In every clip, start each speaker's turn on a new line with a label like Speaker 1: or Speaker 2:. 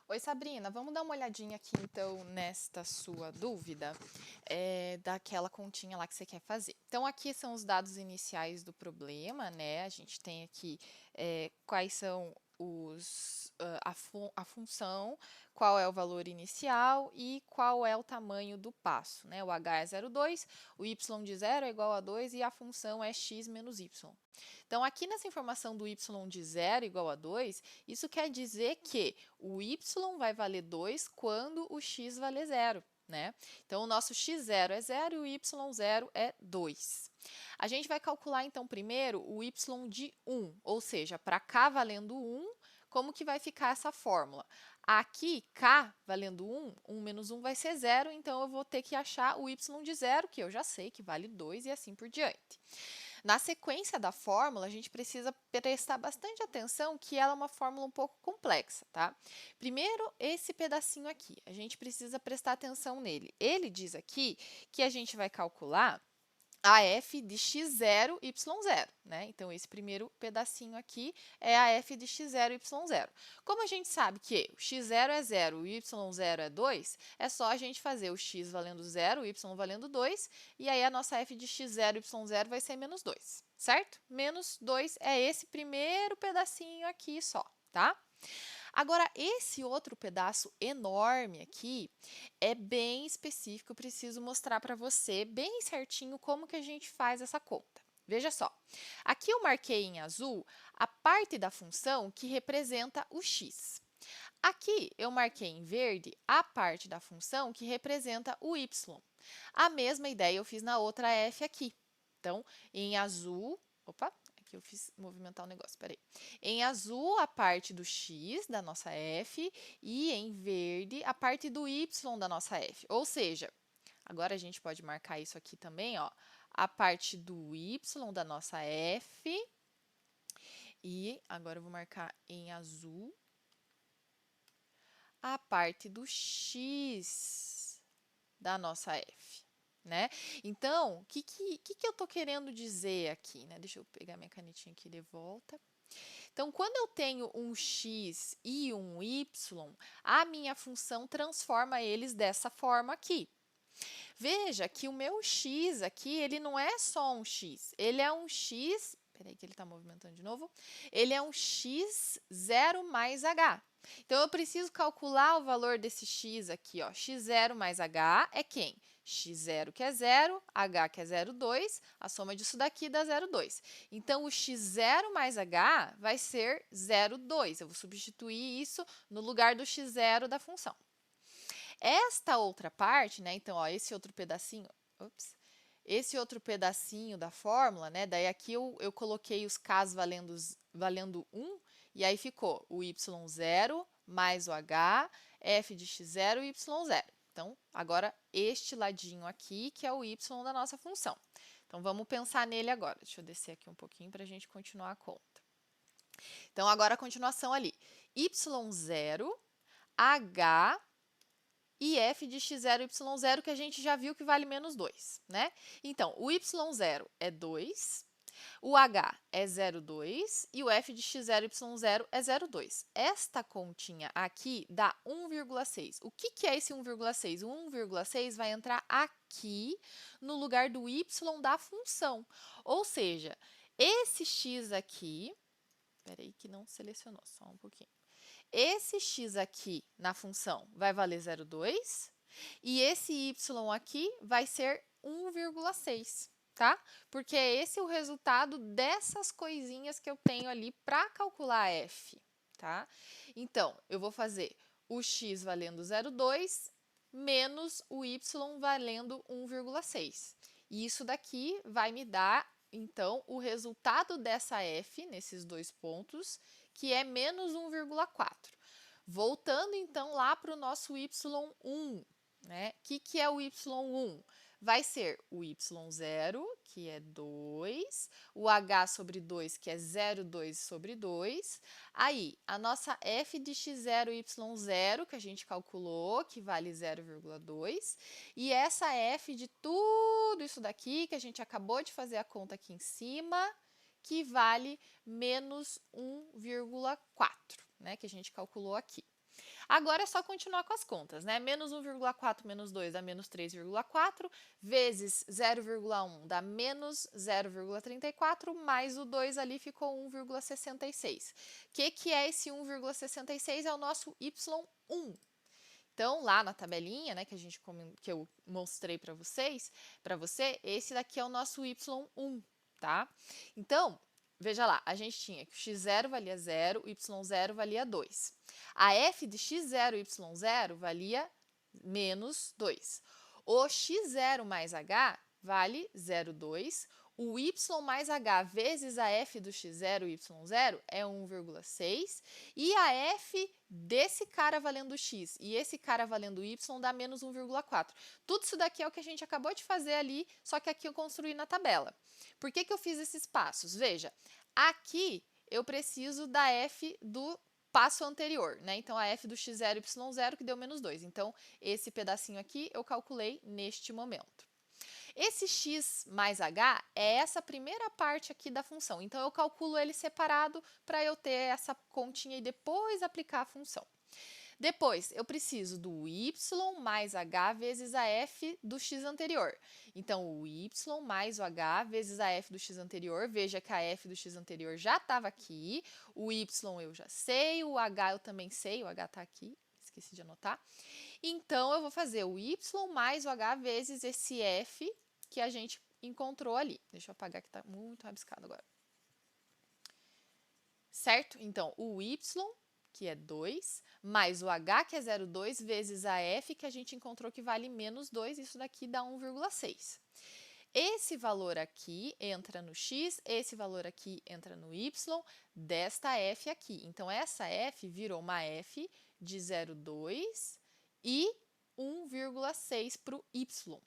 Speaker 1: Oi, Sabrina, vamos dar uma olhadinha aqui então nesta sua dúvida daquela continha lá que você quer fazer. Então, aqui são os dados iniciais do problema, né? A gente tem aqui quais são a função, qual é o valor inicial e qual é o tamanho do passo, né? O h é 0,2, o y de 0 é igual a 2 e a função é x menos y. Então, aqui nessa informação do y de 0 igual a 2, isso quer dizer que o y vai valer 2 quando o x valer 0. Né? Então, o nosso x0 é 0 e o y0 é 2. A gente vai calcular, então, primeiro o y de 1, ou seja, para k valendo 1, como que vai ficar essa fórmula? Aqui, k valendo 1, 1 menos 1 vai ser 0, então eu vou ter que achar o y de 0, que eu já sei que vale 2 e assim por diante. Na sequência da fórmula, a gente precisa prestar bastante atenção que ela é uma fórmula um pouco complexa, tá? Primeiro, esse pedacinho aqui, a gente precisa prestar atenção nele. Ele diz aqui que a gente vai calcular a f de x0, y0, né? Então, esse primeiro pedacinho aqui é a f de x0, y0. Como a gente sabe que o x0 é 0 e o y0 é 2, é só a gente fazer o x valendo 0, o y valendo 2, e aí a nossa f de x0, y0 vai ser menos 2, certo? Menos 2 é esse primeiro pedacinho aqui só, tá? Agora, esse outro pedaço enorme aqui é bem específico, eu preciso mostrar para você bem certinho como que a gente faz essa conta. Veja só, aqui eu marquei em azul a parte da função que representa o x. Aqui eu marquei em verde a parte da função que representa o y. A mesma ideia eu fiz na outra f aqui. Então, em azul, opa, aqui eu fiz movimentar o negócio, peraí. Em azul, a parte do x da nossa f e em verde, a parte do y da nossa f. Ou seja, agora a gente pode marcar isso aqui também, ó, a parte do y da nossa f e agora eu vou marcar em azul a parte do x da nossa f. Né? Então, o que eu estou querendo dizer aqui? Né? Deixa eu pegar minha canetinha aqui de volta. Então, quando eu tenho um x e um y, a minha função transforma eles dessa forma aqui. Veja que o meu x aqui, ele não é só um x, ele é um x, peraí que ele está movimentando de novo, ele é um x0 mais h. Então, eu preciso calcular o valor desse x aqui, ó, x0 mais h é quem? x0 que é 0, h que é 0,2, a soma disso daqui dá 0,2. Então, o x0 mais h vai ser 0,2. Eu vou substituir isso no lugar do x0 da função. Esta outra parte, né, então, ó, esse outro pedacinho, esse outro pedacinho da fórmula, né, daí aqui eu coloquei os k's valendo 1, e aí ficou o y0 mais o h, f de x0 e y0. Então, agora, este ladinho aqui, que é o y da nossa função. Então, vamos pensar nele agora. Deixa eu descer aqui um pouquinho para a gente continuar a conta. Então, agora a continuação ali. y0, h e f de x0 e y0, que a gente já viu que vale menos 2, né? Então, o y0 é 2, o h é 0,2 e o f de x0 e y0 é 0,2. Esta continha aqui dá 1,6. O que é esse 1,6? O 1,6 vai entrar aqui no lugar do y da função. Ou seja, esse x aqui, peraí que não selecionou, só um pouquinho. Esse x aqui na função vai valer 0,2 e esse y aqui vai ser 1,6, tá? Porque esse é o resultado dessas coisinhas que eu tenho ali para calcular a f, tá? Então, eu vou fazer o x valendo 0,2 menos o y valendo 1,6. E isso daqui vai me dar, então, o resultado dessa f, nesses dois pontos, que é menos 1,4. Voltando, então, lá para o nosso y1, né? O que é o y1? Vai ser o y0, que é 2, o h sobre 2, que é 0,2 sobre 2. Aí, a nossa f de x0 e y0, que a gente calculou, que vale 0,2. E essa f de tudo isso daqui, que a gente acabou de fazer a conta aqui em cima, que vale menos 1,4, né, que a gente calculou aqui. Agora é só continuar com as contas, né? Menos 1,4 menos 2 dá menos 3,4, vezes 0,1 dá menos 0,34, mais o 2 ali ficou 1,66. O que é esse 1,66? É o nosso y1. Então, lá na tabelinha, né, que eu mostrei para você, esse daqui é o nosso y1, tá? Então, veja lá, a gente tinha que o x0 valia 0, o y0 valia 2. A f de x0 e y0 valia menos 2. O x0 mais h vale 0,2. O y mais h vezes a f do x0 e y0 é 1,6. E a f desse cara valendo x e esse cara valendo y dá menos 1,4. Tudo isso daqui é o que a gente acabou de fazer ali, só que aqui eu construí na tabela. Por que eu fiz esses passos? Veja, aqui eu preciso da f do passo anterior, né? Então, a f do x0 e y0 que deu menos 2. Então, esse pedacinho aqui eu calculei neste momento. Esse x mais h é essa primeira parte aqui da função. Então, eu calculo ele separado para eu ter essa continha e depois aplicar a função. Depois, eu preciso do y mais h vezes a f do x anterior. Então, o y mais o h vezes a f do x anterior. Veja que a f do x anterior já estava aqui. O y eu já sei, o h eu também sei, o h está aqui, esqueci de anotar. Então, eu vou fazer o y mais o h vezes esse f que a gente encontrou ali. Deixa eu apagar que está muito rabiscado agora. Certo? Então, o y, que é 2, mais o h, que é 0,2, vezes a f, que a gente encontrou que vale menos 2, isso daqui dá 1,6. Esse valor aqui entra no x, esse valor aqui entra no y, desta f aqui. Então, essa f virou uma f de 0,2 e 1,6 para o y.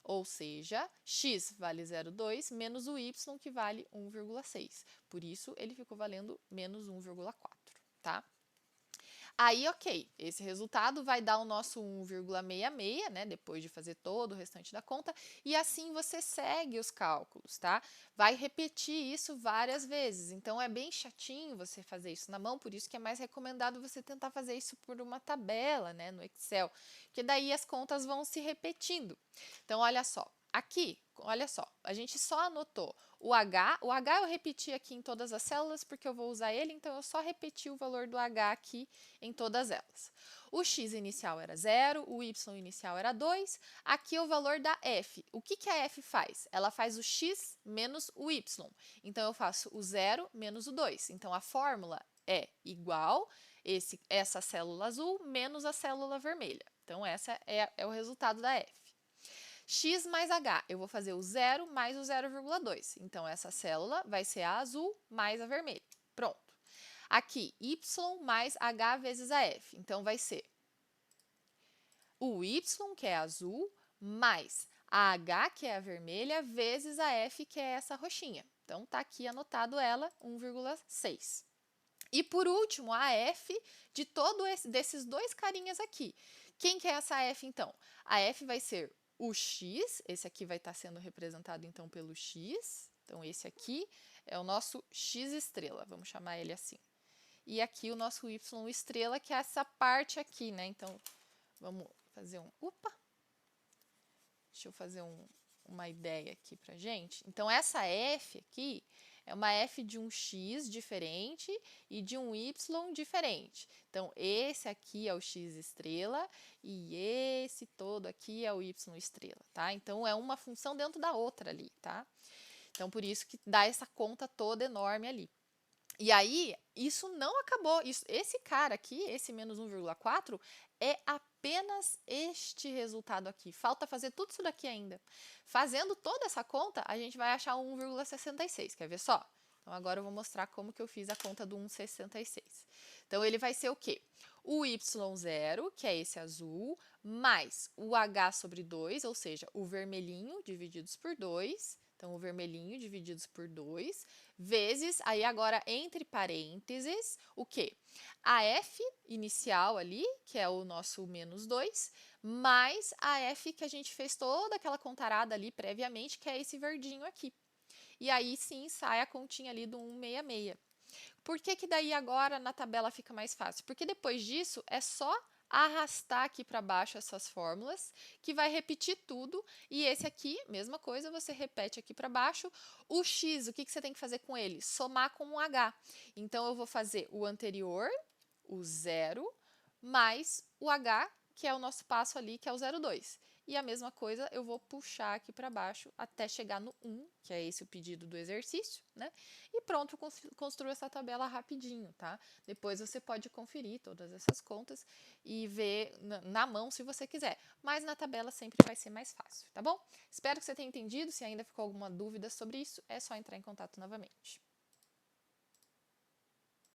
Speaker 1: Ou seja, x vale 0,2 menos o y, que vale 1,6. Por isso, ele ficou valendo menos 1,4, tá? Aí, ok, esse resultado vai dar o nosso 1,66, né, depois de fazer todo o restante da conta, e assim você segue os cálculos, tá? Vai repetir isso várias vezes, então é bem chatinho você fazer isso na mão, por isso que é mais recomendado você tentar fazer isso por uma tabela, né, no Excel, porque daí as contas vão se repetindo. Então, olha só, aqui, olha só, a gente só anotou o H eu repeti aqui em todas as células porque eu vou usar ele, então eu só repeti o valor do H aqui em todas elas. O x inicial era 0, o y inicial era 2, aqui é o valor da f. O que a f faz? Ela faz o x menos o y, então eu faço o 0 menos o 2. Então a fórmula é igual essa célula azul menos a célula vermelha. Então essa é o resultado da f. X mais H, eu vou fazer o 0 mais o 0,2. Então, essa célula vai ser a azul mais a vermelha. Pronto. Aqui, Y mais H vezes a F. Então, vai ser o Y, que é azul, mais a H, que é a vermelha, vezes a F, que é essa roxinha. Então, tá aqui anotado ela, 1,6. E, por último, a F de desses dois carinhas aqui. Quem que é essa F, então? A F vai ser o x, esse aqui vai estar sendo representado então pelo x, então esse aqui é o nosso x estrela, vamos chamar ele assim. E aqui o nosso y estrela, que é essa parte aqui, né? Então, vamos fazer deixa eu fazer uma ideia aqui pra gente. Então, essa f aqui é uma f de um x diferente e de um y diferente. Então, esse aqui é o x estrela e esse todo aqui é o y estrela, tá? Então, é uma função dentro da outra ali, tá? Então, por isso que dá essa conta toda enorme ali. E aí, isso não acabou. Esse cara aqui, esse menos 1,4, é apenas este resultado aqui. Falta fazer tudo isso daqui ainda. Fazendo toda essa conta, a gente vai achar o 1,66. Quer ver só? Então, agora eu vou mostrar como que eu fiz a conta do 1,66. Então, ele vai ser o quê? O y0, que é esse azul, mais o h sobre 2, ou seja, o vermelhinho divididos por 2. Então, o vermelhinho divididos por 2, vezes, aí agora entre parênteses, o quê? A f inicial ali, que é o nosso menos 2, mais a f que a gente fez toda aquela contarada ali previamente, que é esse verdinho aqui. E aí sim sai a continha ali do 166. Por que que daí agora na tabela fica mais fácil? Porque depois disso é só arrastar aqui para baixo essas fórmulas, que vai repetir tudo, e esse aqui, mesma coisa, você repete aqui para baixo. O x, o que que você tem que fazer com ele? Somar com um h. Então, eu vou fazer o anterior, o 0, mais o h, que é o nosso passo ali, que é o 0,2. E a mesma coisa eu vou puxar aqui para baixo até chegar no 1, que é esse o pedido do exercício, né? E pronto, construo essa tabela rapidinho, tá? Depois você pode conferir todas essas contas e ver na mão se você quiser. Mas na tabela sempre vai ser mais fácil, tá bom? Espero que você tenha entendido. Se ainda ficou alguma dúvida sobre isso, é só entrar em contato novamente.